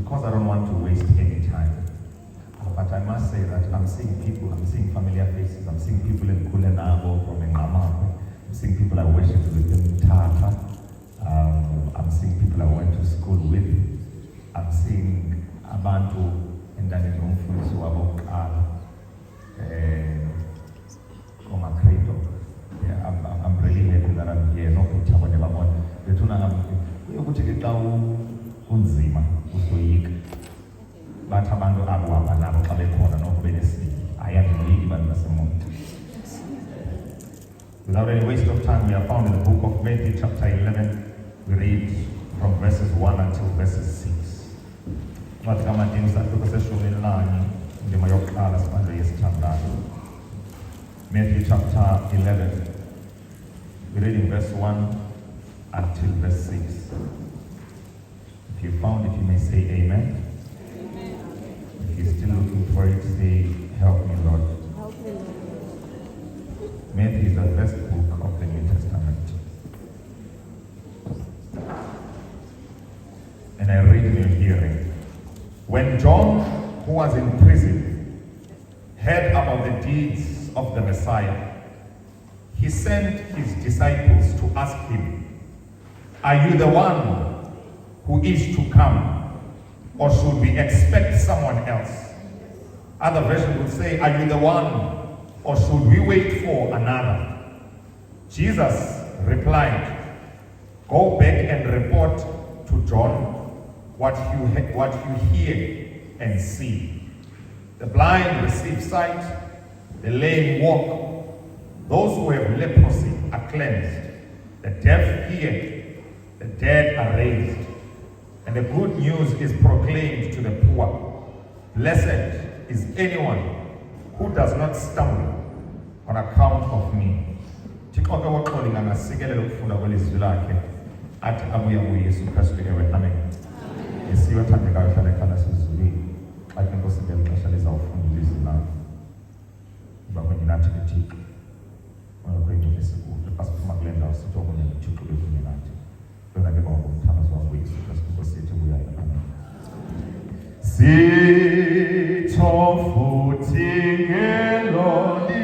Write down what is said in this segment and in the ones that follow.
because I don't want to waste any time. But I must say that I'm seeing people, I'm seeing familiar faces, I'm seeing people in Kulenabo from Ngamape, I'm seeing people I worshipped with in Tata, I'm seeing people I went to school with, I'm seeing Abantu and then in Umfundisi Wabokala, yeah, I'm really happy that I'm here. No kuthaba nebabona. Bethuna ukuthi ke xa unzima usoyika. Bathi abantu abo hamba nabo xa bekhona noko benesibili. Ayandiyiki bantu basemuntu. Without any waste of time, we are found in the book of Matthew chapter 11. We read from verses 1 until verses 6. Wathi kaMadini sathi kuseshumini lanye indima yokuqala sibande yesithandathu. Matthew chapter 11. We read in verse 1 until verse 6. If you found it, you may say amen. Amen. If you're still looking for it, say, help me, Lord. Help me, Lord. Matthew is the first book of the New Testament. And I read in your hearing. When John, who was in prison, heard about the deeds of the Messiah, he sent his disciples to ask him, are you the one who is to come, or should we expect someone else? Other versions would say, are you the one, or should we wait for another? Jesus replied, go back and report to John what you hear and see. The blind receive sight, the lame walk, those who have leprosy are cleansed, the deaf hear, the dead are raised, and the good news is proclaimed to the poor. Blessed is anyone who does not stumble on account of me. Thixo ke waxolinga ngasikelelo ukufunda kwelizwi lakhe athi abuya nguYesu Kristu ewe amen. Yesiwe thandekayo hlala ekhaya sizulwini xa ke Nkosi ngeli xesha lizawufunda ilizwi lakhe. Uba kwenye nathi ke Thixo kwenye lesikude pasiphuma kule ndawo sithi okunye uThixo bekunye nathi. Kwena ke baba umthandazo wakho uYesu Kristu Nkosi yethu ubuya amen. Sitho futhi ngeloli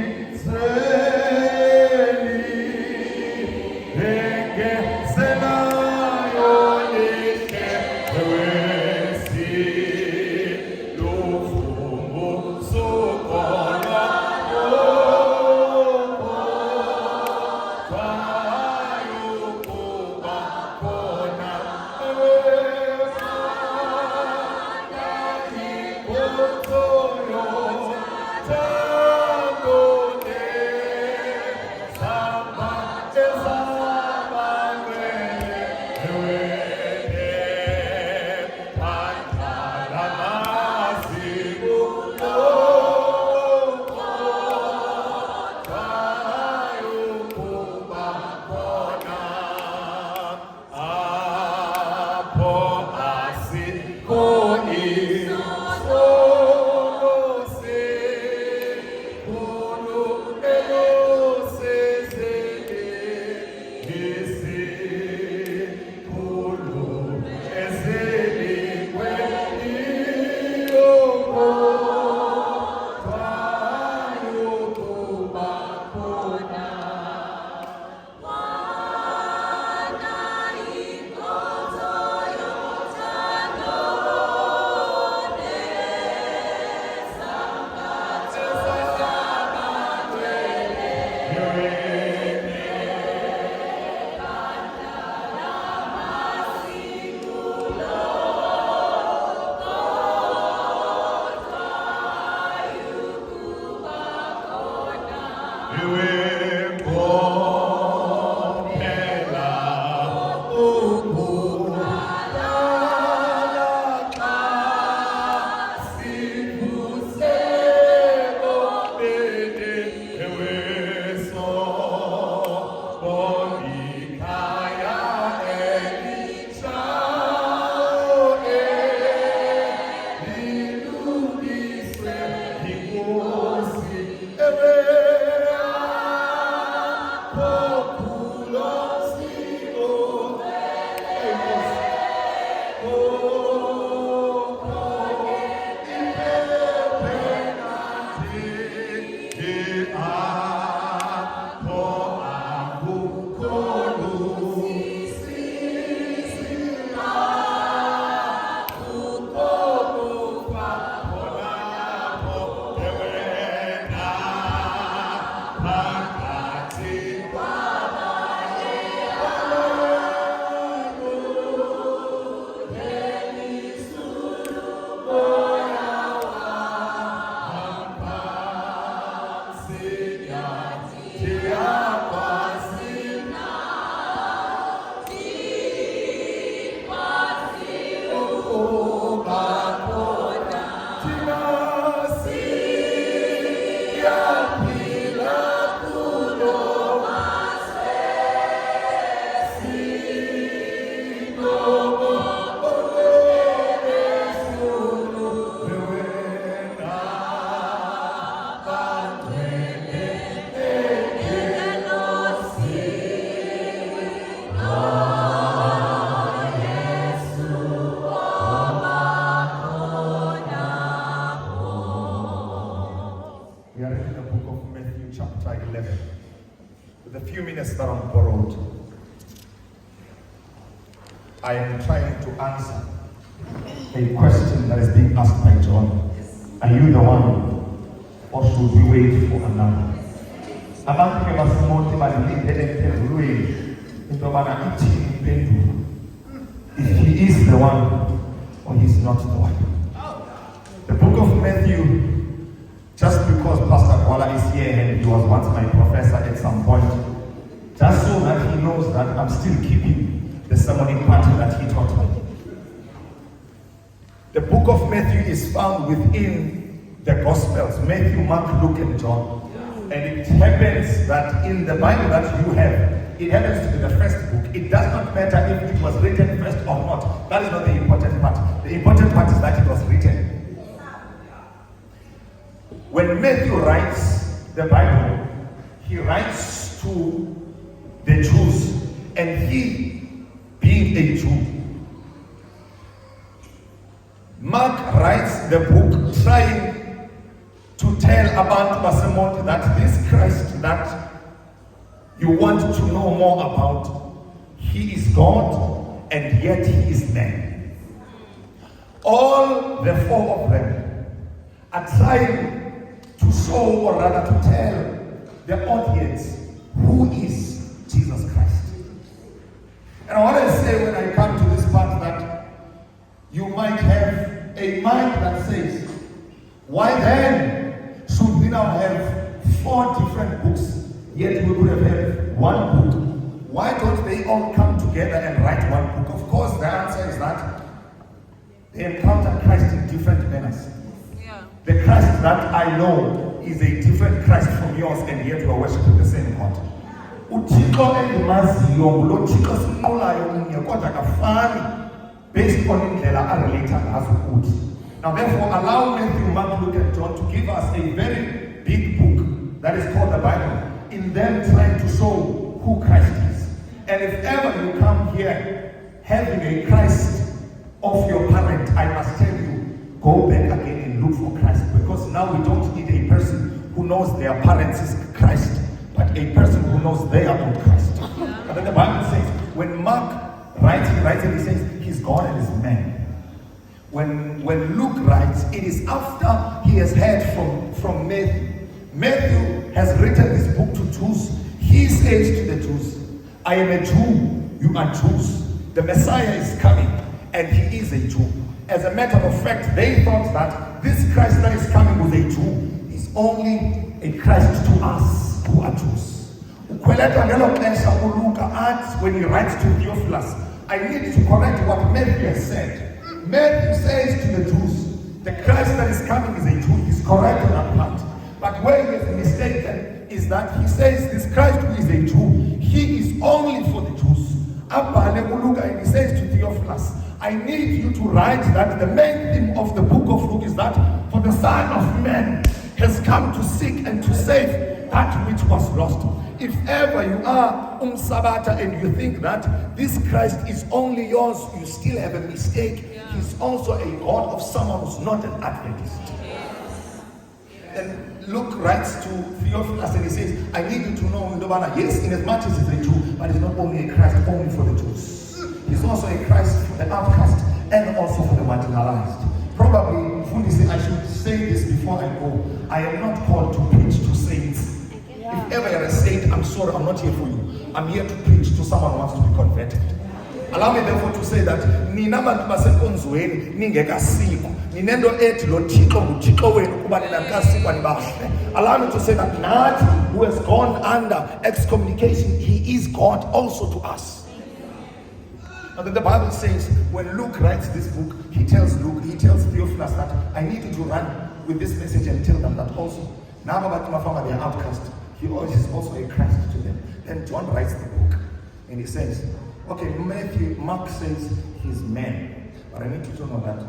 I am trying to answer a question that is being asked by John. Are you the one, or should we wait for another? Abantu ke basimonti balilindele emphezulweni into yobana ithini impendulo. If he is the one or he's not the one. The book of Matthew, just because Pastor Kwala is here and he was once my professor at some point, just so that he knows that I'm still keeping the sermon pattern that he taught me. The book of Matthew is found within the Gospels, Matthew, Mark, Luke, and John. And it happens that in the Bible that you have, it happens to be the first book. It does not matter if it was written first or not. That is not the important part. The important part is that it was written. When Matthew writes the Bible, he writes to the Jews, and he being a Jew. Mark writes the book trying to tell about Basemont that this Christ that you want to know more about, he is God and yet he is man. All the four of them are trying to show, or rather to tell the audience, who is Jesus Christ. And I want to say, when I come to this part, that you might have a mind that says, why then should we now have 4 different books, yet we could have had one book? Why don't they all come together and write one book? Of course, the answer is that they encounter Christ in different manners. Yeah. The Christ that I know is a different Christ from yours, and yet we are worshiping the same God. Based on indlela related as good. Now therefore, allow Matthew, Mark, Luke, and John to give us a very big book that is called the Bible, in them trying to show who Christ is. And if ever you come here having a Christ of your parent, I must tell you, go back again and look for Christ, because now we don't need a person who knows their parents is Christ, but a person who knows their own Christ. But then the Bible says, when Mark writes and he says, he's God and he's man. When Luke writes, it is after he has heard from Matthew. Matthew has written this book to Jews. He says to the Jews, I am a Jew, you are Jews. The Messiah is coming, and he is a Jew. As a matter of fact, they thought that this Christ that is coming with a Jew is only a Christ to us who are Jews. When he writes to Theophilus, I need to correct what Matthew has said. Matthew says to the Jews, the Christ that is coming is a Jew. He's correct on that part. But where he is mistaken is that he says this Christ who is a Jew, he is only for the Jews. And he says to Theophilus, I need you to write that the main theme of the book of Luke is that for the Son of Man has come to seek and to save that which was lost. If ever you are Sabata and you think that this Christ is only yours, you still have a mistake. Yeah. He's also a God of someone who's not an Adventist. Yes. And Luke writes to Theophilus and he says, I need you to know, yes, in as much as he's a Jew, but he's not only a Christ only for the Jews. He's also a Christ for the outcast and also for the marginalized. Probably, I should say this before I go. I am not called to preach to saints. If ever you're a saint, I'm sorry, I'm not here for you. I'm here to preach to someone who wants to be converted. Allow me therefore to say that nina bantu basenkonzweni ningekasiko ninento ethi lo Thixo nguThixo wenu kuba nina kasikwa nibahle. Allow me to say that Nathi, who has gone under excommunication, he is God also to us. And then the Bible says, when Luke writes this book, he tells Theophilus that I need you to run with this message and tell them that also. Now about Mafama, they are outcast. He is also a Christ to them. Then John writes the book and he says, okay, Mark says he's man, but I need you to know that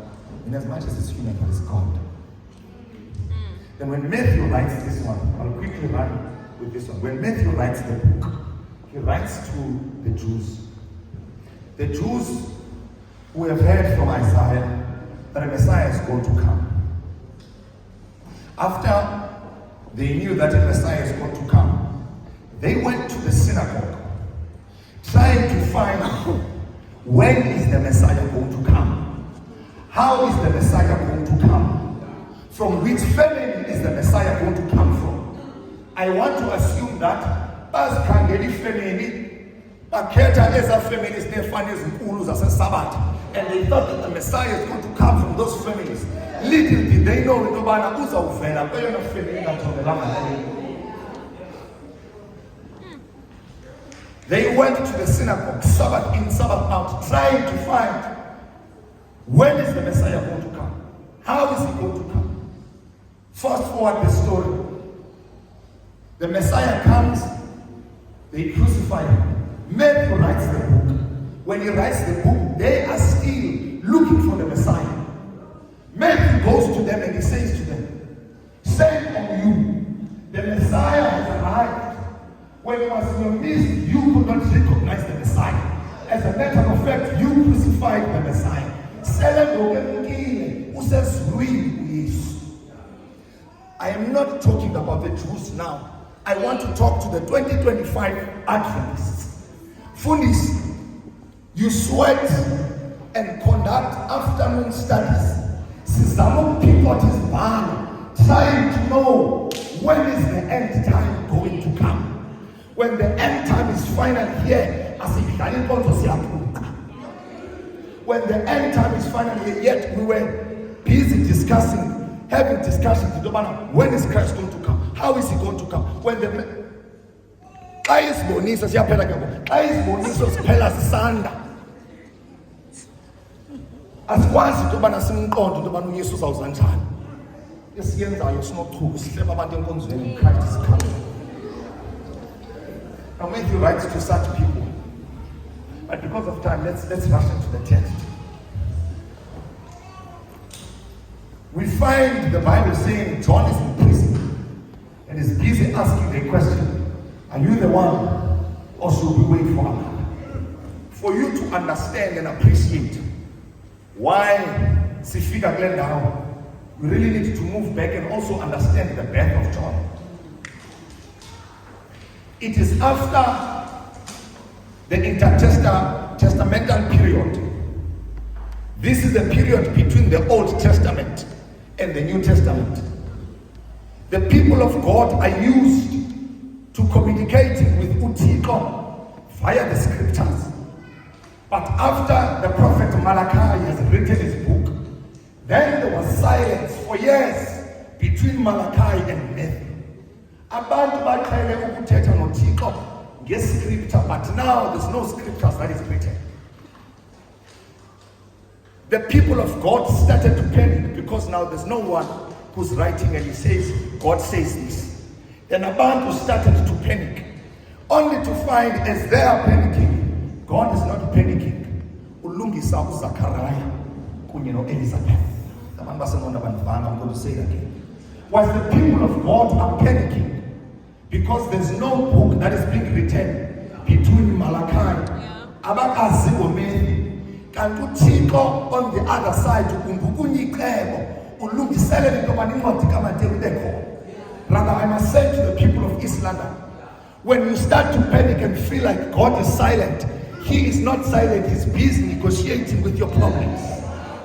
in as much as he's human, but he's God. Then when Matthew writes this one, I'll quickly run with this one. When Matthew writes the book, he writes to the Jews. The Jews who have heard from Isaiah that a Messiah is going to come. After they knew that a Messiah is going to come, they went to the synagogue trying to find When is the Messiah going to come? How is the Messiah going to come? From which family is the Messiah going to come from? I want to assume that bazikhangela ifamily bakhetha eza families nefani ezinkulu zaseSabatha, and they thought that the Messiah is going to come from those families. Little did they know into yobana uzawuvela kweyona family engajongelanga leyo. They went to the synagogue, Sabbath in, Sabbath out, trying to find when is the Messiah going to come? How is he going to come? Fast forward the story. The Messiah comes, they crucify him. Matthew writes the book. When he writes the book, they are still looking for the Messiah. Matthew goes to them and he says to them, "Shame on you, the Messiah has arrived. When he was in your midst, you could not recognize the Messiah. As a matter of fact, you crucified the Messiah." I am not talking about the Jews now. I want to talk to the 2025 Adventists. Fundis, you sweat and conduct afternoon studies. Sizamo pivot is born, trying to know when is the end time going to come. When the end time is finally here, as if when the end time is finally here, yet we were busy having discussions with Domana, when is Christ going to come? How is he going to come? When the Christ Bonisos Pela Sanda. As once you Domana Sim on to Domanu Jesus Zanjan. Yes, Yenza, it's not true. Slave about the ones when Christ is coming. Now Matthew writes to such people. But because of time, let's rush into the text. We find the Bible saying John is in prison and is busy asking the question, are you the one, or should we wait for another? For you to understand and appreciate why Sifika Glendau, we really need to move back and also understand the birth of John. It is after the intertestamental period. This is the period between the Old Testament and the New Testament. The people of God are used to communicating with Uthixo via the scriptures. But after the prophet Malachi has written his book, then there was silence for years between Malachi and Matthew. Abantu baqhele ukuthetha noThixo ngescripture, but now there's no scriptures that is written. The people of God started to panic because now there's no one who's writing and he says, God says this. Then Abantu started to panic, only to find as they are panicking, God is not panicking. Ulungisa uZachariah kunye noElizabeth. I'm going to say it again. While the people of God are panicking because there's no book that is being written between Malachi, Abakazi Omeni, and Uthixo on the other side, rather, I must say to the people of East London, when you start to panic and feel like God is silent, He is not silent, He's busy negotiating with your problems.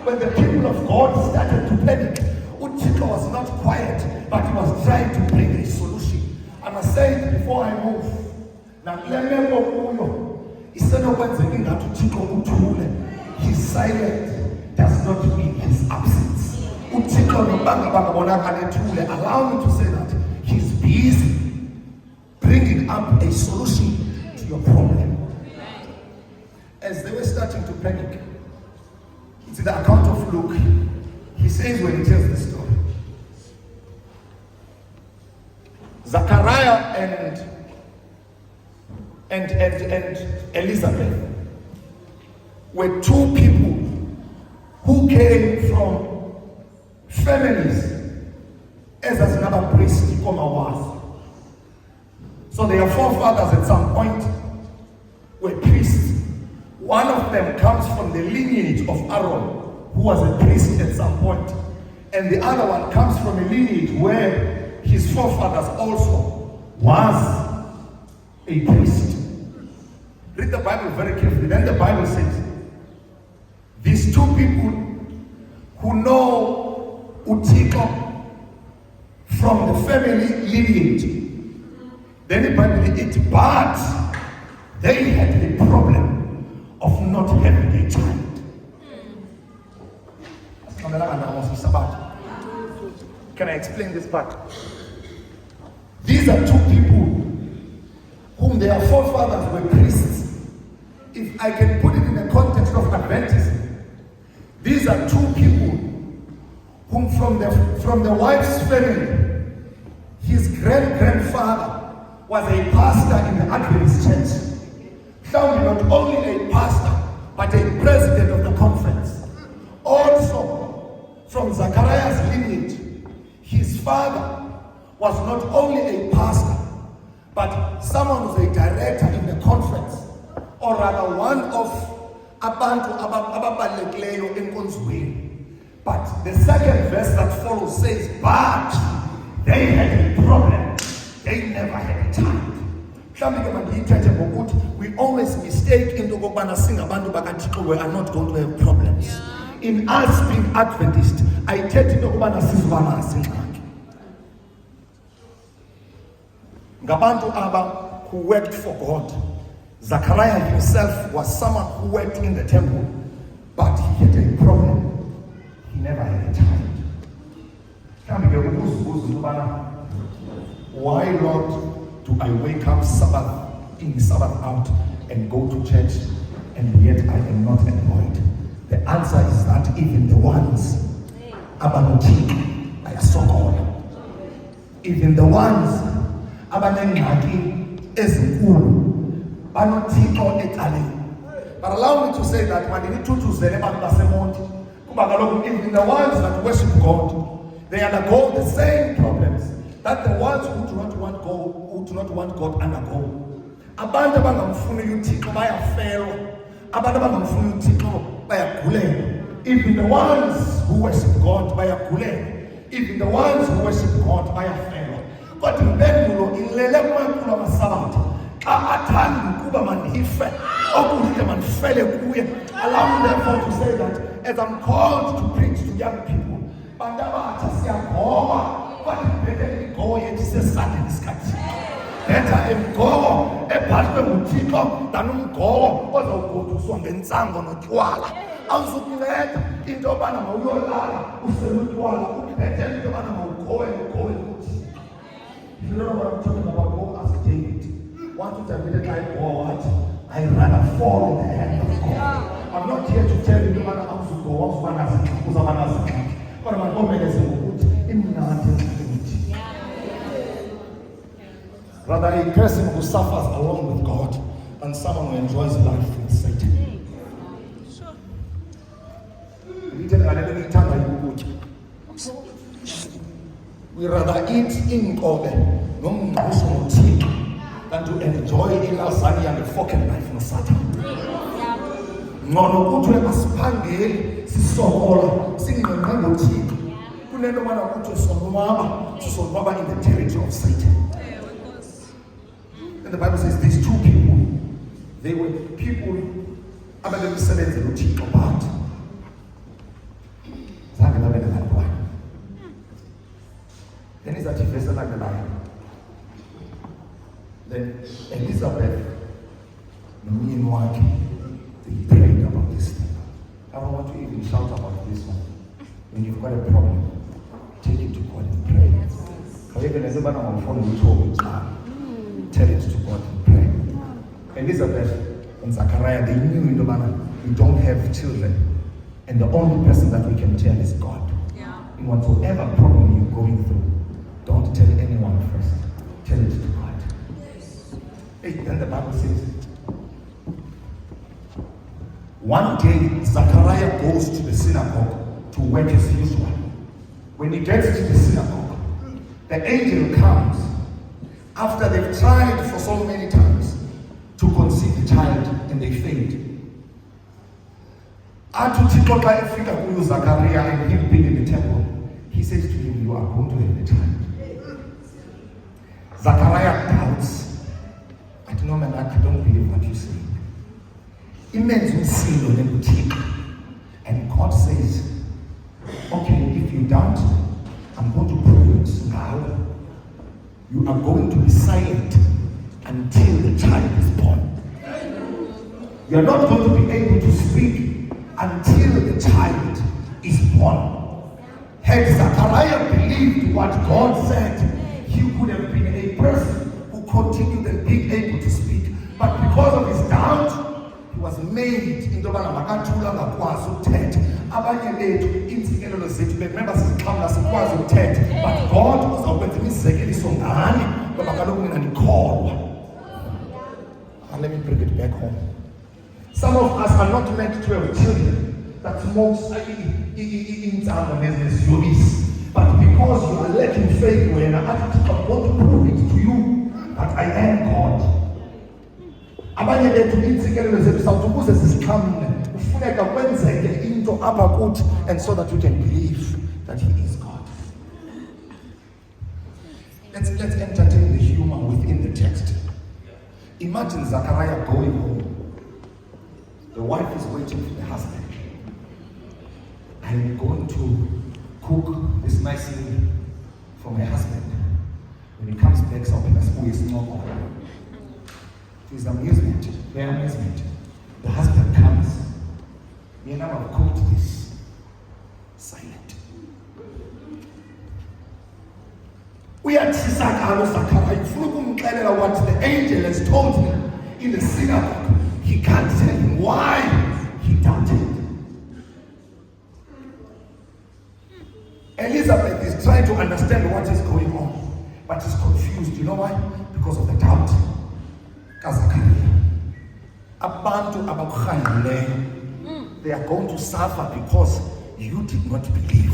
When the people of God started to panic, Uthixo was not quiet, but he was trying to bring a solution. I must say it before I move. Now, His silence does not mean his absence. Allow me to say that he's busy bringing up a solution to your problem. As they were starting to panic, it's in the account of Luke. He says when he tells the story, Zachariah and Elizabeth were two people who came from families as another priest was. So their forefathers at some point were priests. One of them comes from the lineage of Aaron, who was a priest at some point, and the other one comes from a lineage where his forefathers also was a priest. Read the Bible very carefully. Then the Bible says, These two people who know Uthixo from the family lineage. Then the Bible it, but they had the problem of not having a child. Can I explain this part? These are two people whom their forefathers were priests. If I can put it in the context of Adventism, these are two people whom from the wife's family, his great-grandfather was a pastor in the Adventist church. Found not only a pastor, but a president of the conference. Also, from Zachariah's lineage, his father was not only a pastor, but someone who's a director in the conference, or rather one of abantu ababalulekileyo enkonzweni. But the second verse that follows says, but they had a problem. They never had a child. We always mistake into kokubana singabantu bakaThixo we are not going to have problems. In us being Adventist, I tell you ukubana sizwana asingxaki. Ngabantu aba who worked for God. Zachariah himself was someone who worked in the temple, but he had a problem. He never had a child. Why, Lord, do I wake up in Sabbath out and go to church, and yet I am not employed? The answer is that even the ones abanoti ayasokola, even the ones abanengxaki ezinkulu banothixo ecaleni. But allow me to say that mandinithutuzele abantu baseMonti kuba kaloku even the ones that worship God, they undergo the same problems that the ones who do not want God undergo. Abantu abangamfuni uThixo bayafelwa, abantu abangamfuni uThixo bayagulelwa. Even the ones who worship God bayagulelwa. Even the ones who worship God bayafelwa. Kodwa impendulo ilele kumakhulu amasabatha. Xa athanda ukuba mandife okuhle mandifele kuye. Allow me therefore to say that as I'm called to preach to young people, bantu abatsha siyagoma. Go yethi sesandleni sikaThixo. Letha emgobo ebhalwe nguThixo than umgobo ozogoduswa ngentsango notywala. Awuzukunceda into yobana mawuyolala uselutywala uphethe into yobana mawugowe kuThixo. You know what I'm talking about? Go ask David. Want to admit I go what? I rather fall in the hand of God. I'm not here to tell you yobana awuzugowa uzabana zingxaki. Kodwa mandibomeleze ngokuthi imnandi. Rather a person who suffers along with God than someone who enjoys life with Satan. We rather eat inkobe nomngqusho noThixo than to enjoy ilasagna and the fork and knife no Satan. Ngono kuthi asiphangeli sisokola singqenqa ngoThixo. Kunento mana kuthi sonwaba in the territory of Satan. And the Bible says these two people, they were people ababemisebenzi noThixo but zange babe nabantwana. Then is that verse elandelayo. Then Elizabeth nomyeni wakhe, they prayed about this thing. I don't want to even shout about this one. When you've got a problem, take it to God and pray. Tell it to God and pray. Elizabeth and Zachariah, they knew we don't have children. And the only person that we can tell is God. Yeah. In whatever problem you're going through, don't tell anyone first. Tell it to God. Yes. Then the Bible says, one day Zachariah goes to the synagogue to work as usual. When he gets to the synagogue, the angel comes after they've tried for so many times to conceive the child and they failed. Atuthixo xa efika kuyo Zachariah and him being in the temple, he says to him, you are going to have the child. Zachariah doubts. I don't know, man, I don't believe what you say. Imenze umsindo nenguthixo. you are going to be silent until the child is born. You are not going to be able to speak until the child is born. Had Zachariah believed what God said, he would have been a person who continued and being able to speak. But because of his doubt, he was made into makathula ngakwazi ukuthetha. Abanye bethu insikelelo zethu remember sixhamla sikwazi ukuthetha, but God uzawukwenza imizekeliso ngani ngoba kaloku mina ndikholwa. And let me bring it back home. Some of us are not meant to have children that smokes in neziyobisi, but because you are lacking faith, when I want to prove it to you that I am God. Abanye bethu insikelelo zethu sawuthi ukuze sisixhamle kufuneka kwenzeke into apha kuthi, and so that we can believe that he is God. Let's entertain the humor within the text. Imagine Zachariah going home. The wife is waiting for the husband. I'm going to cook this nice meal for my husband. When he comes back, so who is normal. To his amusement, their amusement, the husband comes. Me and I have cooked this silent. We are Zachariah. What the angel has told him in the synagogue. He can't tell him why he doubted. Elizabeth is trying to understand what is going on, but is confused. You know why? Because of the doubt. They are going to suffer because you did not believe.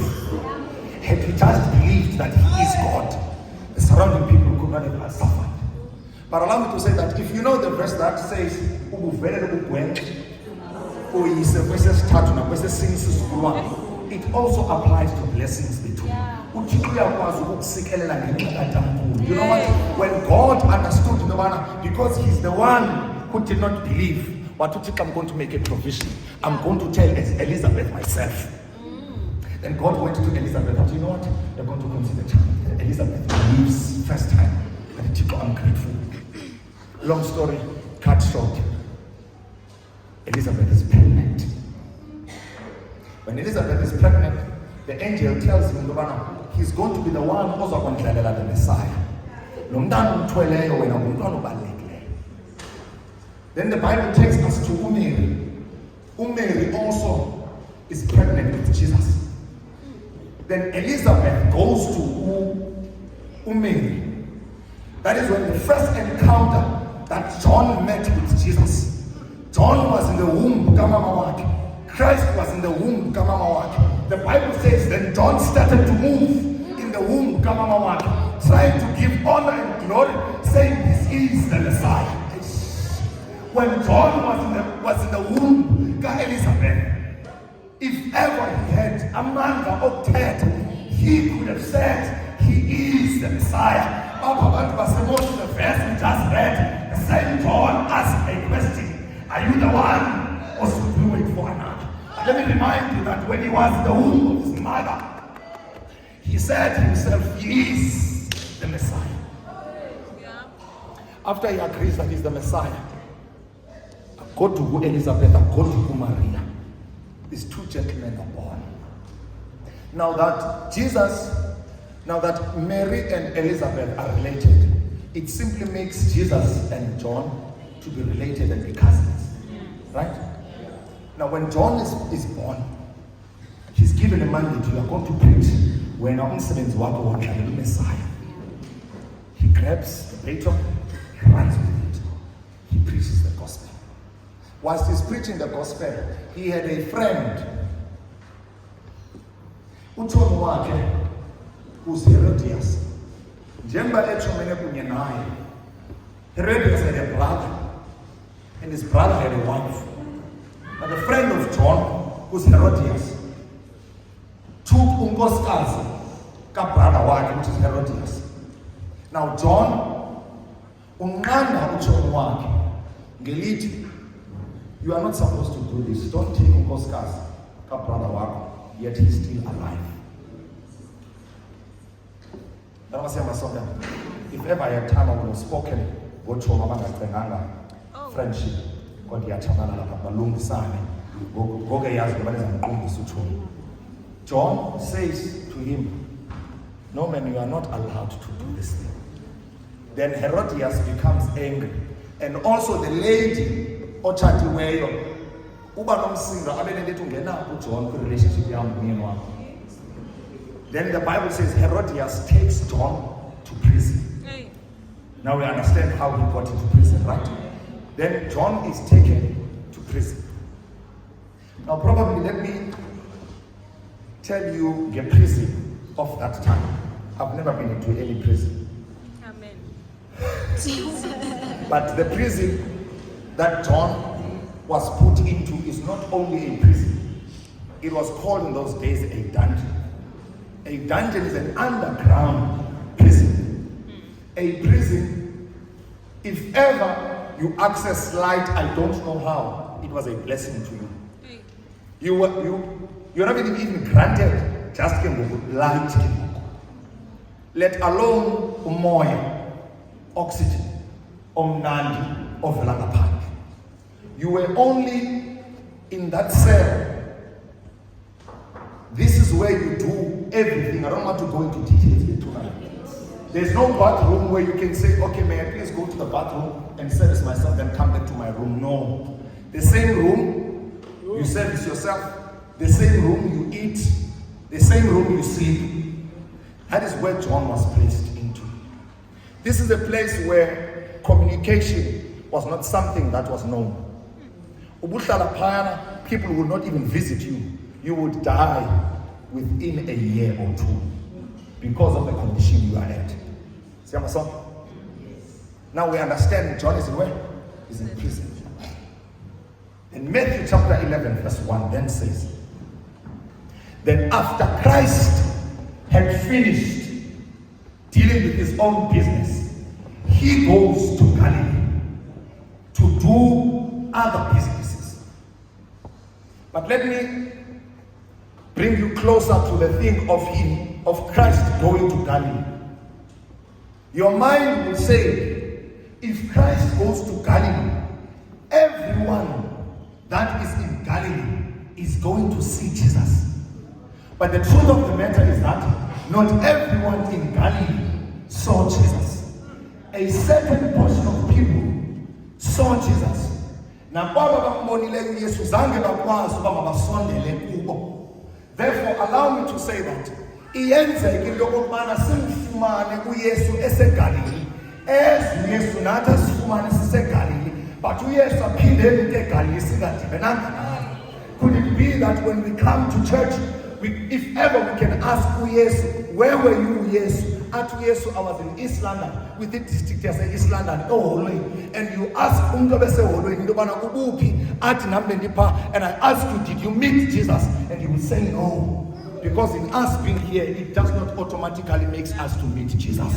Had you just believed that he is God, the surrounding people could not have suffered. But allow me to say that if you know the verse that says, it also applies to blessings between. You know what? When God understood, because he's the one who did not believe, but I'm going to make a provision. I'm going to tell Elizabeth myself. Then God went to Elizabeth, but you know what? They're going to conceive a child. Elizabeth believes first time. And I'm grateful. Long story, cut short. Elizabeth is pregnant. When Elizabeth is pregnant, the angel tells him, he's going to be the one who's going to be the Messiah. Then the Bible takes us to Mary. Mary also is pregnant with Jesus. Then Elizabeth goes to Mary. That is when the first encounter that John met with Jesus. John was in the womb, Christ was in the womb. The Bible says then John started to move in the womb, trying to give honor and glory, saying this is the Messiah. When John was in the womb, Elizabeth, if ever he had Amanda or Ted, he could have said he is the Messiah. The verse we just read, the same John asked a question: are you the one, or should we wait for another? Let me remind you that when he was in the womb of his mother, he said himself, he is the Messiah. After he agrees that he's the Messiah, go to Elizabeth, go to Maria. These two gentlemen are born. Now that Mary and Elizabeth are related, it simply makes Jesus and John to be related and be cousins. Right? Now when John is born, he's given a mandate. You are going to preach when the Messiah. He grabs the baton, he runs with it. He preaches the gospel. Whilst he's preaching the gospel, he had a friend. Uthoni wakhe who's Herodias. Herodias had a brother, and his brother had a wife. But the friend of John, who's Herodias, took unkosikazi kabrother wakhe, which is Herodias. Now John unqanda uThoni wakhe ngelithi, you are not supposed to do this. Don't take unkosikazi kabrother wakhe, yet he's still alive. if ever I had time I would have spoken ngotshomi abangacenganga friendship kodwa iyatshabalala lapha balungisane ngoke yazi ngoba nezamqondisa utshomi. John says to him, no man, you are not allowed to do this thing. Then Herodias becomes angry, and also the lady otshatiweyo uba nomsindo abe nento ungena uJohn kwi relationship yam nomyeni wakhe. Then the Bible says Herodias takes John to prison. Now we understand how he got into prison, right? Then John is taken to prison. Now probably let me tell you the prison of that time. I've never been into any prison. Amen. But the prison that John was put into is not only a prison. It was called in those days a dungeon. A dungeon is an underground prison. A prison, if ever you access light, I don't know how, it was a blessing to you. You're not even granted just light, let alone umoya, oxygen, omnandi, ovela. You were only in that cell. This is where you do everything. I don't want to go into details tonight. There's no bathroom where you can say, okay, may I please go to the bathroom and service myself, then come back to my room. No. The same room, you service yourself. The same room you eat. The same room you sleep. That is where John was placed into. This is a place where communication was not something that was known. People would not even visit you. You would die within a year or two because of the condition you are at. See my son? Now we understand John is in where? He's in prison. In Matthew chapter 11 verse 1 then says, then after Christ had finished dealing with his own business, he goes to Galilee to do other businesses. But let me bring you closer to the thing of Christ going to Galilee. Your mind will say, if Christ goes to Galilee, everyone that is in Galilee is going to see Jesus. But the truth of the matter is that not everyone in Galilee saw Jesus. A certain portion of people saw Jesus. Therefore, allow me to say that but could it be that when we come to church, if ever we can ask Yesu, where were you, Yesu? At Yesu, I was in East London, with the district as East London, and you ask and I ask you, did you meet Jesus? And you will say no. Because in us being here, it does not automatically make us to meet Jesus.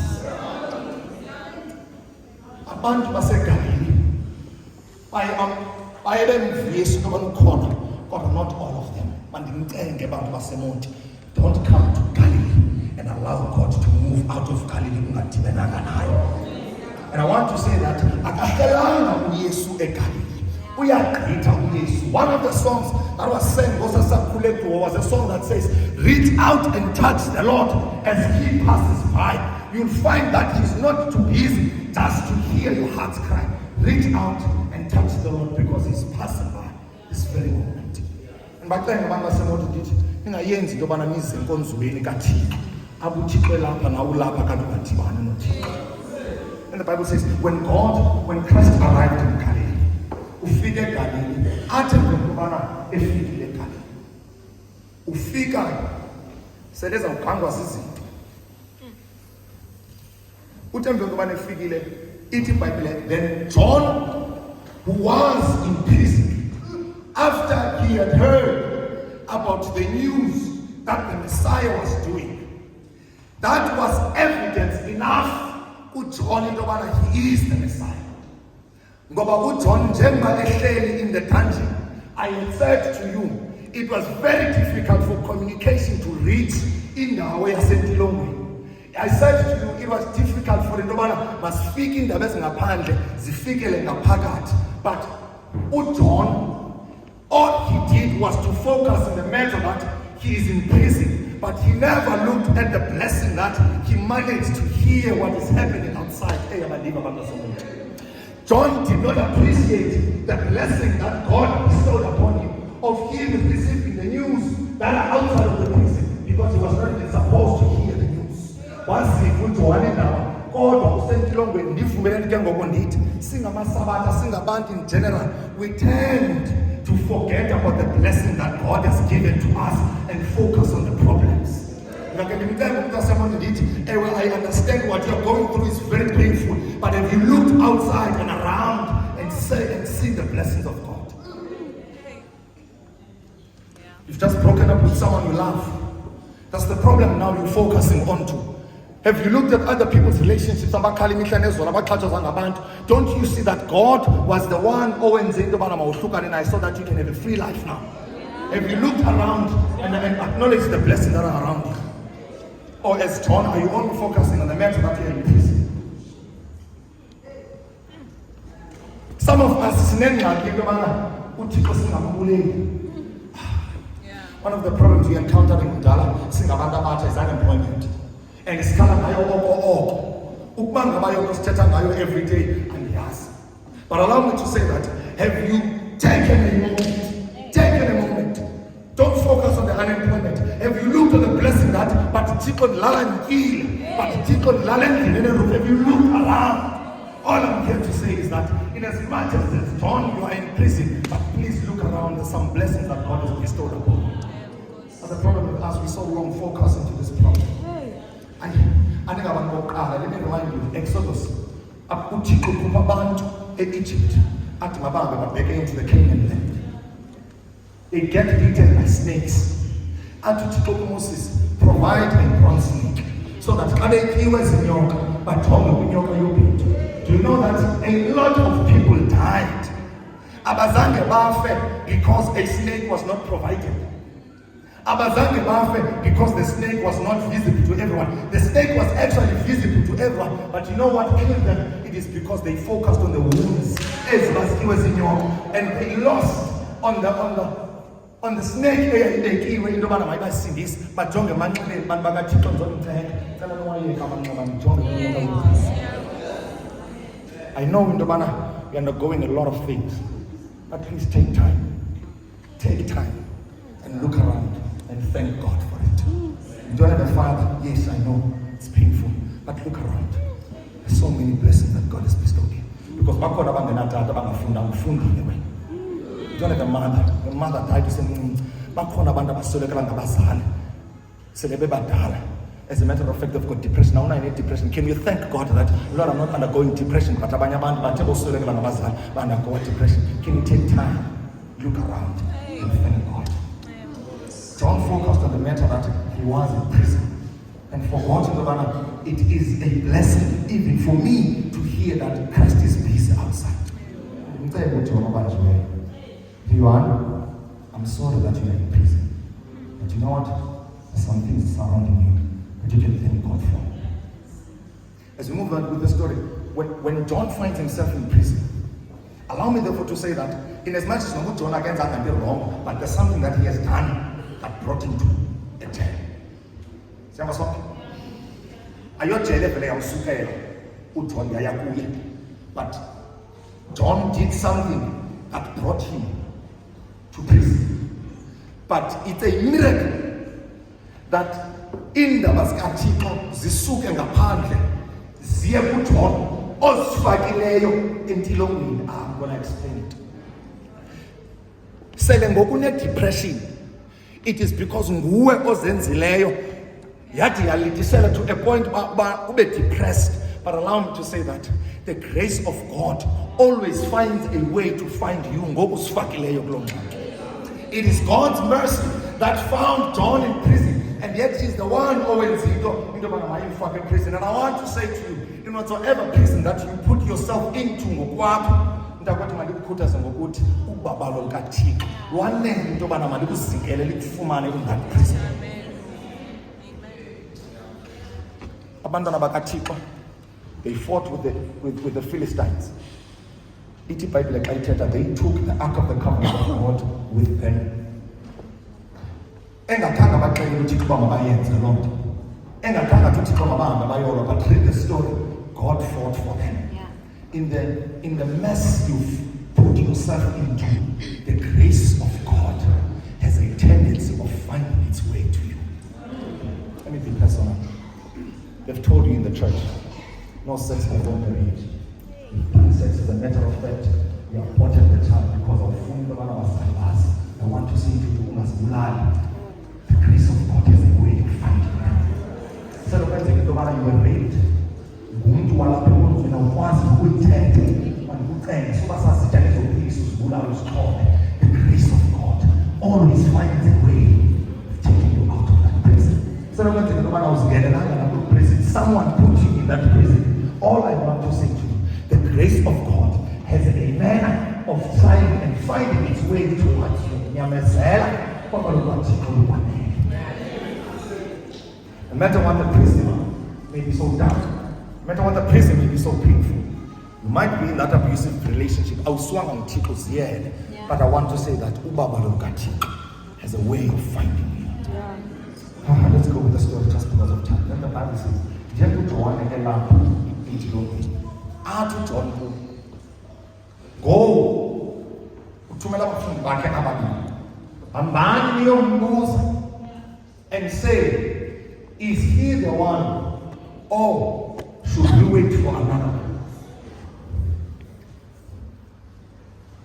Abantu baseGalilee, I am Yesu corner, but not all of them. Don't come to Galilee and allow God to move out of Galilee. And I want to say that one of the songs that was sang was a song that says, reach out and touch the Lord as he passes by. You'll find that he's not too busy just to hear your heart's cry. Reach out and touch the Lord because he's passing by this very moment. And back then, ingayenzi into yobana nize enkonzweni kaThixo abuthixo elapha nawe ulapha kanti ungadibani noThixo. And the Bible says when Christ arrived in Galilee, ufike eGalilee, athi ngokubana efikile eGalilee, ufika seleza ugangwa zizinto. Uthi ngokubana efikile ithi iBhayibhile, then John, who was in prison after he had heard about the news that the Messiah was doing, that was evidence enough to John into yobana he is the Messiah. Ngoba uJohn njengoba ehleli in the dungeon, I had said to you, it was very difficult for communication to reach indawo yasentilongweni. I said to you, it was difficult for Indobana masifike indaba ezingaphandle zifikele ngaphakathi. But John, all he did was to focus on the matter that he is in prison, but he never looked at the blessing that he managed to hear what is happening outside. John did not appreciate the blessing that God bestowed upon him of him receiving the news that are outside of the prison, because he was not even supposed to hear the news. Once he went to one now, kodwa usentilongweni ndivumelani ke ngoko ndithi singamasabatha singabantu in general, we tend to forget about the blessing that God has given to us and focus on the problems. I understand what you're going through is very painful, but have you looked outside and around and see the blessings of God? You've just broken up with someone you love. That's the problem now you're focusing on to. Have you looked at other people's relationships? Don't you see that God was the one and I saw that you can have a free life now? Have you looked around and acknowledged the blessings that are around you? Or as John, are you only focusing on the matter that you're in prison? Some of us, one of the problems we encounter in Udala is unemployment. And it's kind of every day, and yes. But allow me to say that, have you taken a moment, don't focus on the unemployment. Have you looked at the blessing that, have you looked around? All I'm here to say is that, in as much as it's John, you are in prison, but please look around, there's some blessings that God has bestowed upon you. But the problem with us, we so long focus into this problem. Let me remind you, Exodus, Egypt, into the Canaan land. They get beaten by snakes. Moses provide a bronze snake so that do you know that a lot of people died because a snake was not provided? Because the snake was not visible to everyone. The snake was actually visible to everyone, but you know what killed them? It is because they focused on the wounds, and they lost on the snake. I know Indobana, we are not going a lot of things, but please take time and look around and thank God for it. You don't have a father, yes, I know it's painful, but look around. There's so many blessings that God has bestowed you. Because you don't have a mother. Your mother died to say, as a matter of fact, I've got depression. Now I need depression. Can you thank God that, Lord, I'm not undergoing depression, but I'm undergoing depression. Can you take time, look around, and thank God? John focused on the matter that he was in prison. And for God, it is a blessing even for me to hear that Christ is busy outside. I'm sorry that you are in prison. But you know what? There's some things surrounding you that you can thank God for. As we move on with the story, when John finds himself in prison, allow me therefore to say that in as much as John against can be wrong, but there's something that he has done that brought him to a jail. But John did something that brought him to prison. But it's a miracle that in the baskatiko zisuke ngaphandle ziye kuJohn osifakileyo entilongweni. I'm going to explain it. Sele ngokune depression, it is because nguwe ozenzileyo yathi yalidisela to a point ube depressed. But allow me to say that the grace of God always finds a way to find you. It is God's mercy that found John in prison, and yet he's the one always in prison. And I want to say to you, in whatsoever prison that you put yourself into, abantwana bakaThixo, they fought with the Philistines. Ithi iBhayibhile xa ithetha, they took the ark of the covenant of God with them. Engathanga baxelele uThixo uba mabayenze loo nto. Engathanga uThixo mabahambe bayolwa, but read the story. God fought for them. In the mess you've put yourself into, the grace of God has a tendency of finding its way to you. Let me be personal. They've told you in the church, no sex before marriage. Sex, as a matter of fact, you aborted the child because of whom the one was advised. I want to say to you, must lie. The grace of God has a way of finding them. So when you were raped, umuntu walapha ekonzweni awukwazi ukuyithetha ucenge soba sasitshale ezophikisa uzibulala uzixhole. The grace of God always finds a way of taking you out of that prison. So when you uzungenelanga lapho prison, someone put you in that prison. All I want to say to you, the grace of God has a manner of trying and finding its way towards you. Nyamezela kwaba lokuthixo lukwanele. No matter what the prison may be so dark, no matter what the prison may be so painful, you might be in that abusive relationship. But I want to say that Ubaba Lokathixo has a way of finding you. Let's go with the story just because of time. Then the Bible says, John, go. Uthumela abafundi bakhe ababili. Hambani niyombuza and say, is he the one, or should we wait for another?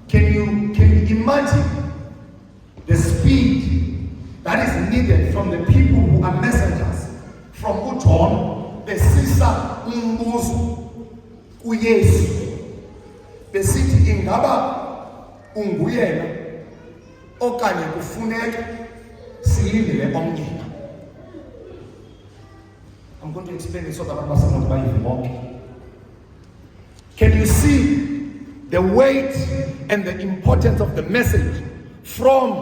Can you imagine the speed that is needed from the people who are messengers from John, besisa umbuzo kuYesu besithi ingaba unguyena okanye kufuneka silindele omnye? I'm going to explain this so that abantu bayive bonke. Can you see the weight and the importance of the message from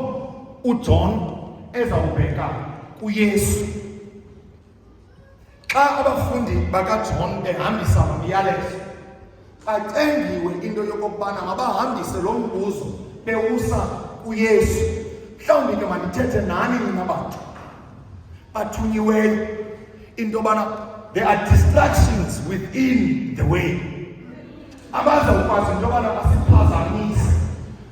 uJohn ezawubheka kuYesu? Xa abafundi bakaJohn behambisa umyalezo, bacengiwe into yokubana mabahambise lo mbuzo bewusa kuYesu. Mhlawumbi ke mandithethe nani nina bantu bathunyiweyo into yobana there are distractions within the way. Abazawukwazi into yobana basiphazamise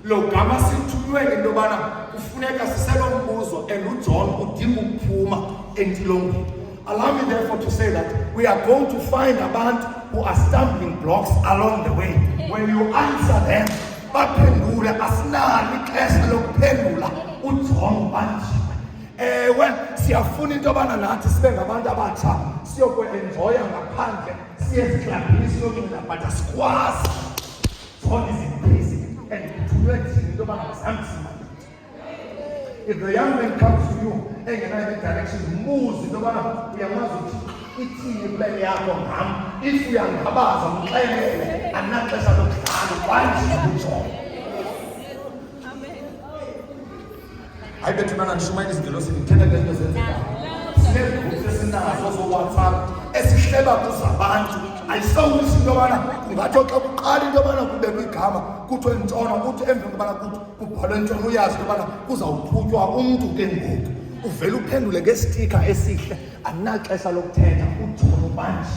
lo gama sithunywe into yobana kufuneka siselo mbuzo and uJohn udinga ukuphuma entilongweni. Allow me therefore to say that we are going to find abantu who are stumbling blocks along the way. When you answer them, baphendule, asinalo ixesha lokuphendula uJohn banjiwe. When siyafuna into yobana nathi sibe ngabantu abatsha siyokwenjoya ngaphandle siyeziklabhini siyokungena, but asikwazi. John is in prison and kuthunywe thina into yobana mazihambise. If the young man comes to you engenayo direction, mbuze into yobana uyamazi ukuthi ithini plan yakho ngam. If uyangabaza mxelele, anaxesha lokudlala banjiwe uJohn. I bet man and shumaini izidolosi ngithena lento zenzeka. Sinegroup esinazo zo WhatsApp esihleba kuzabantu. Ayisawuthi into yobana kungathi xa kuqala into yobana kubekwe igama kuthiwe Ntshona, kuthi emva kobana kubhalwe Ntshona uyazi into yobana kuzawuthutywa umntu ke ngoku. Uvela uphendule ngestika esihle, anaxesha lokuthetha uJohn ubanje.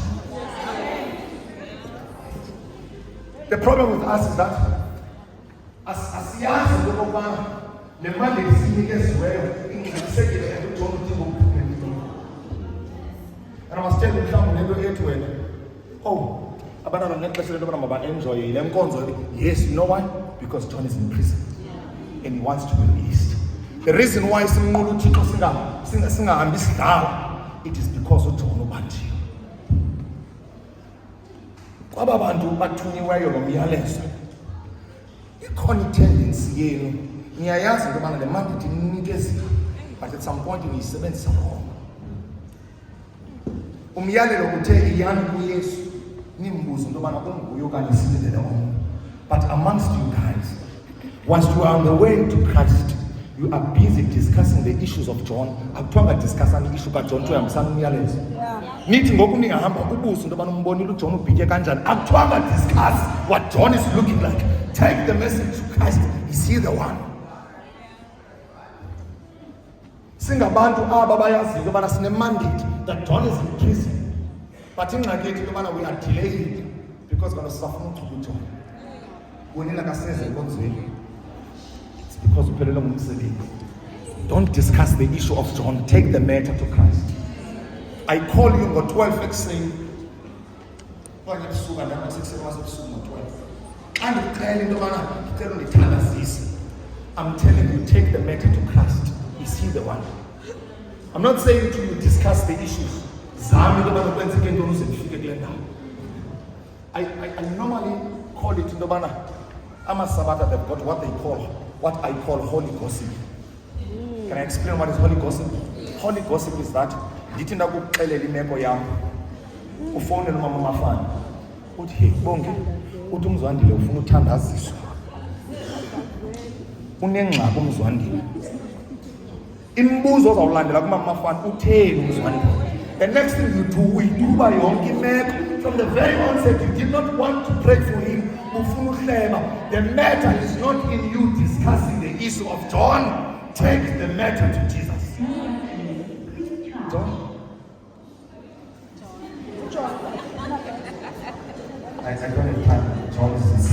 The problem with us is that asiyazi into yokubana le mandate sinikeziweyo ingxamisekile uJohn udinga ukuphumela. And I must tell you mhlawumbi nento ethi wena, oh, abantwana nexesha lento yobana maba-enjoye le nkonzo. Yes, you know why? Because John is in prison and he wants to be released. The reason why simnqula uThixo singahambi sidlala, it is because uJohn ubanjiwe. Kwaba bantu bathunyiweyo lo myalezo, ikhona itendency yenu niyayazi into yobana le mandate inikeziwe, but at some point niyisebenzisa wrong. Umyalelo uthe iyani kuYesu, nimbuze into yobana unguye okanye silindele omnye. But amongst you guys, once you are on the way to Christ, You are busy discussing the issues of John. Akuthiwanga discussani issue kaJohn tuhambisana umyalezo. Nithi ngoku ningahamba ubuso into yobana umbonile uJohn ubhitye kanjani. Akuthiwanga discuss what John is looking like. Take the message to Christ. Is he the one? Singabantu aba bayaziyo into yobana sine mandate that John is in prison. But ingxaki yethu into yobana we are delayed because kaloku sisafuna uchuba uJohn. Wonila kaseze enkonzweni. Because uphelele ngumsebenzi. Don't discuss the issue of John. Take the matter to Christ. I call you on 12 ekuseni. Kwaye kusuka lapha sekuseni wasebusuku ngo-12. Xa ndikuxela into yobana ndicela undithandazise. I'm telling you, take the matter to Christ. Is he the one? I'm not saying to you discuss the issues. Zama into yobana kwenzeke ntoni uze ndifike kule ndawo. I normally call it into yobana amaSabata, they've got what I call holy gossip. Can I explain what is holy gossip? Holy gossip is that ndithi ndakuxelela imeko yam ufowunele umama Mafana uthi hey bonke uthi uMzwandile ufuna uthandaziswa unengxaki uMzwandile imibuzo ozawulandela kumama Mafana utheni uMzwandile. The next thing you do uyiduba yonke imeko from the very onset. You did not want to pray for him. The matter is not in you discussing the issue of John. Take the matter to Jesus. John? I don't have time. John is.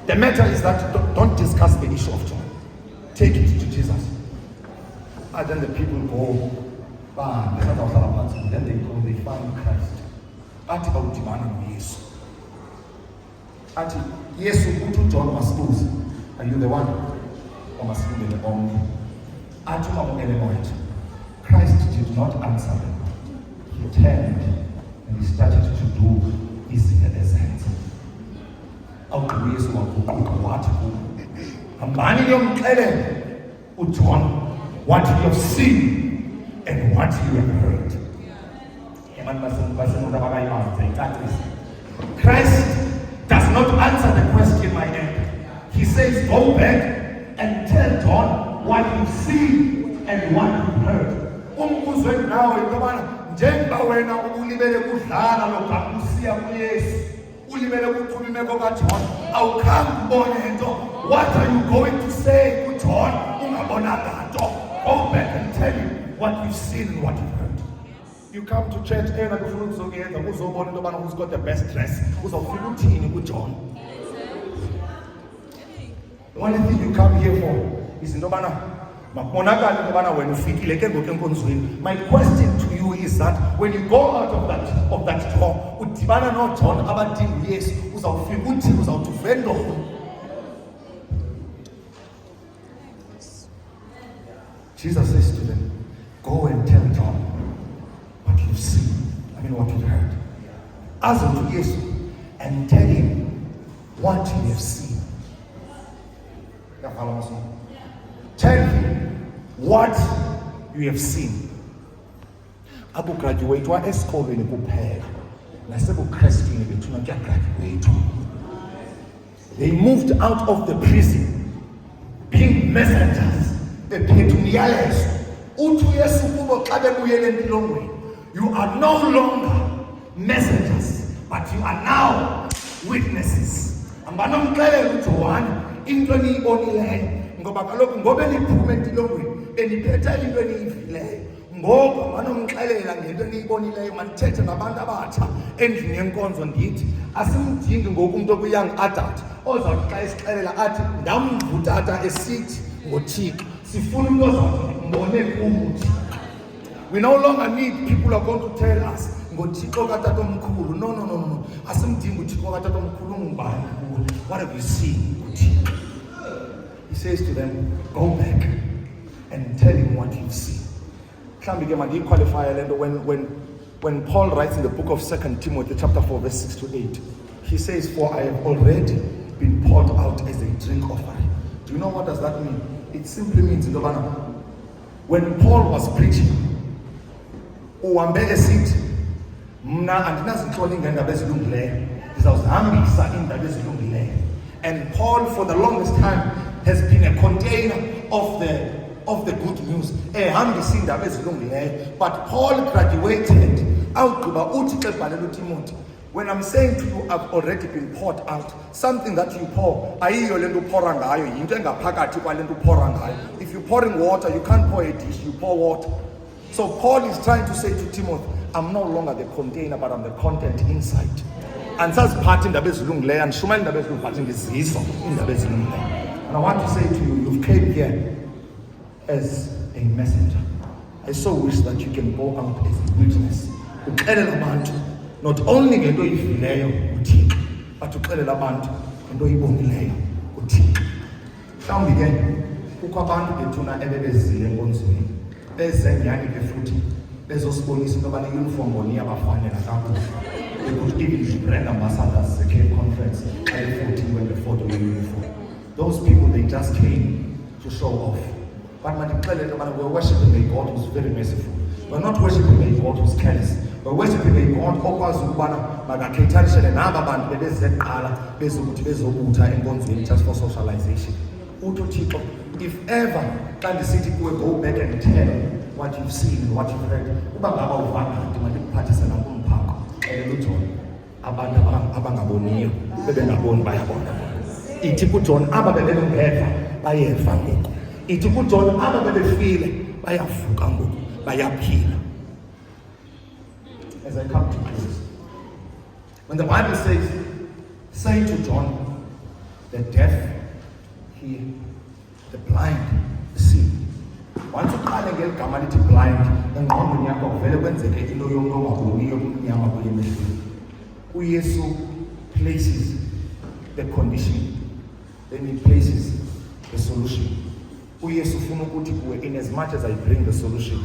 The matter is that don't discuss the issue of John. Take it to Jesus. And then the people go, then they go, they find Christ. Athi bawudibana noYesu. Athi Yesu uthi uJohn masibuze, are you the one? Or masilungele bonke? Athi umamukele wethu. Christ did not answer them. He turned and he started to do izinto ezenza. Awugqiba uYesu waguquka wathi kubo, hambani niyomxelela uJohn what you have seen and what you have heard. Christ does not answer the question my end. He says, go back and tell John what you've seen and what you've heard. Umbuzo nawe intobana njengoba wena ulibele kudlala lokusiya kuYesu ulibele ukuthuma imeko kaJohn awukhambi ubone into. What are you going to say to John? Ungabonanga nto. Go back and tell him what you've seen and what you've heard. You come to church and who's got the best dress. Who's a flutini with John. The only thing you come here for is my question to you is that when you go out of that door, udibana no John abadingi Yesu uzawufika uthi uzawutuvendo. Jesus says to them, go and tell John what you've seen, what you've heard. As unto Jesus, and tell him what you have seen. Tell him what you have seen. Abu graduate wa esikolweni kuphela nasebuKristini bethuna kuyagraduate. They moved out of the prison being messengers. Bephethe umyalezo uthi uYesu kubo xa bebuyele empilongweni. You are no longer messengers, but you are now witnesses. Ambanomxelela uJohn into eniyibonileyo ngoba kaloku ngoba niphume empilongweni beniphethe into eniyivileyo. Ngoba manomxelela ngento eniyibonileyo manithethe nabantu abatsha endlini yenkonzo ndithi asimdingi ngoku umuntu oku-young adult ozawuthi xa esixelela athi ndamvutata esithi ngoThixo sifuna umuntu ozawuthi mbone kuthi. We no longer need people who are going to tell us ngoThixo katatomkhulu. No. Asimdingi uThixo katatomkhulu ungubani kuwe. What have you seen ngoThixo? He says to them, go back and tell him what you've seen. When Paul writes in the book of 2 Timothy chapter 4 verse 6 to 8, he says, for I have already been poured out as a drink offering. Do you know what does that mean? It simply means, when Paul was preaching, uhambe esithi mna andinazintloni ngeendaba ezilungileyo ndizawuzihambisa iindaba ezilungileyo. And Paul for the longest time has been a container of the good news. But Paul graduated out to Timothy. When I'm saying to you, I've already been poured out. Something that you pour. If you're pouring water, you can't pour a dish, you pour water. So Paul is trying to say to Timothy, I'm no longer the container, but I'm the content inside. And that's part in the bezilungileyo, and Shuman the bezilungileyo part in the ziso in the bezilungileyo. And I want to say to you, you've came here as a messenger. I so wish that you can go out as a witness. Uxelela abantu not only ngento oyivileyo uThixo, but uxelela abantu ngento oyibonileyo uThixo. Mhlawumbi ke kukho abantu bethuna ebebezile enkonzweni bezenyani ke futhi bezosibonisa into yoba ne-uniform bona iyabafanela kakuhle. They could even be brand ambassadors at the Cape Conference at the 14 when the photo uniform. Those people, they just came to show off. But we're worshiping a God who's very merciful. We're not worshiping a God who's careless. We're worshiping a God just for socialization. If ever can the city will go back and tell what you've seen and what you've heard, abantu abangaboniyo bebengaboni bayabona. Ithi kuJohn ababebengeva bayeva ngoku. Ithi kuJohn ababebefile bayavuka ngoku, bayaphila. As I come to close, when the Bible says, say to John, the deaf hear, the blind see. Once you call ngegama lithi blind, engqondweni yakho kuvele kwenzeke into yomntu ongaboniyo kumnyama kule mehlweni. uYesu places the condition, then he places the solution. uYesu ufuna ukuthi kuwe, in as much as I bring the solution,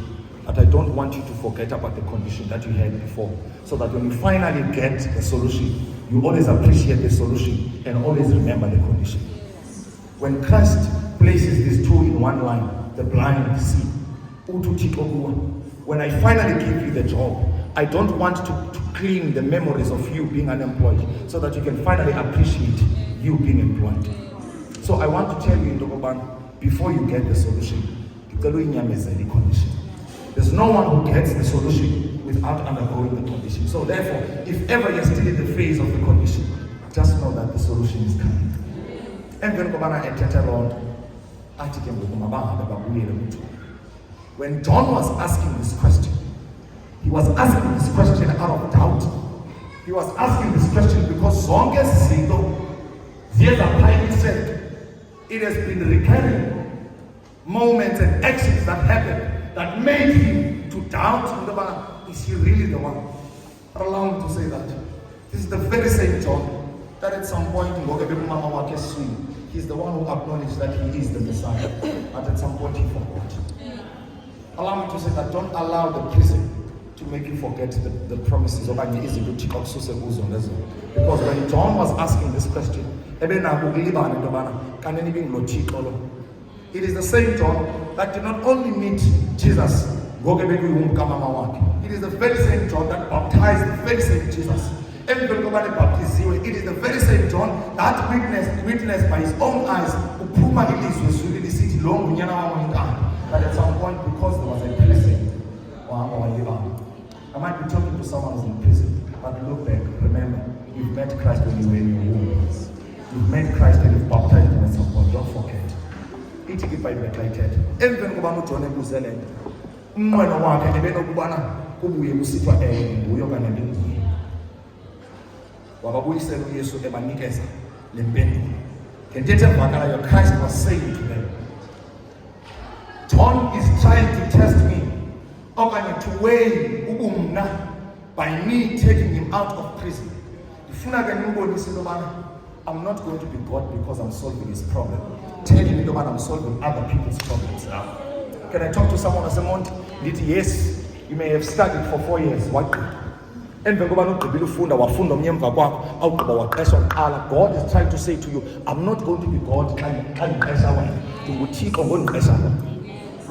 but I don't want you to forget about the condition that you had before, so that when you finally get the solution, you always appreciate the solution and always remember the condition. When Christ places these two in one line, the blind see. When I finally give you the job, I don't want to clean the memories of you being unemployed, so that you can finally appreciate you being employed. So I want to tell you, before you get the solution, there's no one who gets the solution without undergoing the condition. So therefore, if ever you're still in the phase of the condition, just know that the solution is coming. When John was asking this question, he was asking this question out of doubt. He was asking this question because it has been recurring moments and actions that happened that made him to doubt, is he really the one? Allow me to say that. This is the very same John that at some point, he's the one who acknowledged that he is the Messiah, but at some point he forgot. Allow me to say that don't allow the prison to make you forget the promises of because when John was asking this question, it is the same John that did not only meet Jesus, it is the very same John that baptized the very same Jesus. It is the very same John that witnessed by his own eyes that at some point, because there was a prison, I might be talking to someone who's in prison, but look back, remember, you've met Christ when you were in your womb. You've met Christ and you've baptized him at some point. Don't forget. Ithi ke Bible excited. Emveni kuba uJohn ebuzele umnqweno wakhe ebenokubana kubuye kusithwa nguye okanye ndinguye. Wababuyisela uYesu ebanikeza le mpendulo. Ngentethe evakalayo, Christ was saying to them, John is trying to test me, okanye to weigh ubumna by me taking him out of prison. I'm not going to be God because I'm solving his problem. Tell him that I'm solving other people's problems now. Can I talk to someone as a month? Yes, you may have studied for 4 years. What? God is trying to say to you, I'm not going to be God.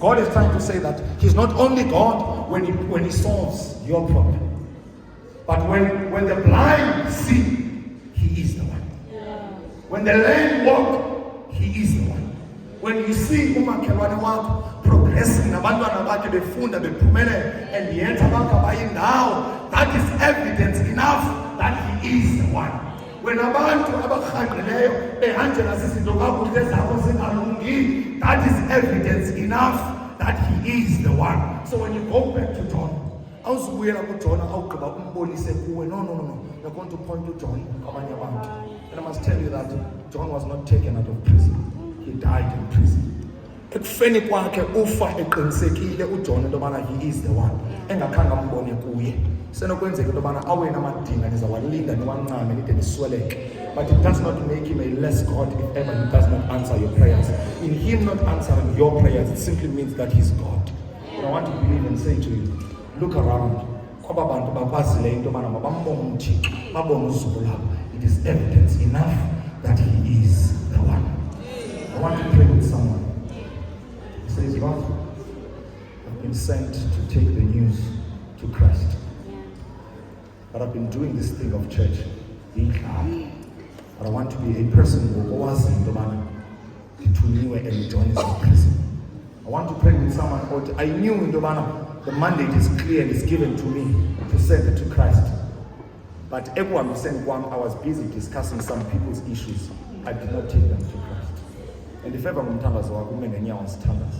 God is trying to say that he's not only God when he solves your problem, but when the blind see, he is the one. When the lame walk, he is the one. When you see umakhelwane wakho progressing, nabantwana bakhe befunda bephumelela, and yet abakabayi ndawo, that is evidence enough that he is the one. When abantu abakhangqileyo behanjela zizinto kakuhle zabo zingalungi, that is evidence enough that he is the one. So when you go back to John, awuzubuyela kuJona awugqiba umbonise kuwe. No. You're going to point to John kwabanye abantu. And I must tell you that John was not taken out of prison. He died in prison. Ekufeni kwakhe ufa eqinisekile uJohn into yobana he is the one, engakhange ambone kuye. Senokwenzeka into yobana awe namadinga nizawalinda niwancame nide nisweleke, but it does not make him a less God if ever he does not answer your prayers. In him not answering your prayers, it simply means that he's God. But I want to believe and say to you, look around. Kwaba bantu bakwazile into yobana mabambone uThixo, babone uzuko lwabo. It is evidence enough that he is the one. I want to pray with someone. He says, God, I've been sent to take the news to Christ. But I've been doing this thing of church. But I want to be a person who was in the man to knew and John is in prison. I want to pray with someone called, I knew in the man the mandate is clear and is given to me to send it to Christ. But everyone sent one, I was busy discussing some people's issues. I did not take them to Christ. And if ever mthandazo wakho ume ngenyawo sithandaza.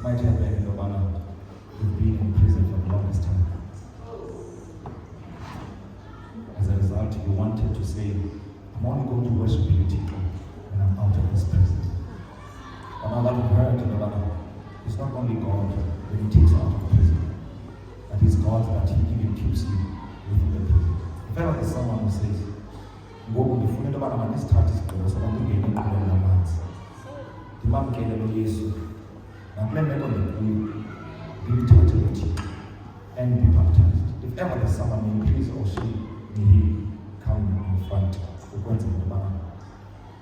Might have been the one who've been in prison for the longest time. As a result, you wanted to say, I'm only going to worship you when I'm out of this prison. But now that you've heard, it's not only God when he takes you out of prison, but it's God that he even keeps you within the prison. If ever there's someone who says, ngoku ndifuna into yobana mandisithathe isigqibo soba ndingene enkqubeni yamanzi, ndimamkele lo Yesu nakule meko ndikuyo, ndimthathe uThixo and be baptized. If ever there's someone in prison or she may he come in front ukwenzela into yobana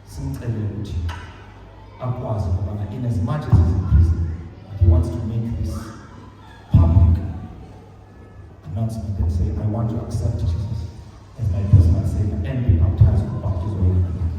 simcelele uThixo akwazi ukubana in as much as he's in prison, but he wants to make this public announcement and say, I want to accept Jesus as my personal Savior and be baptized with baptism.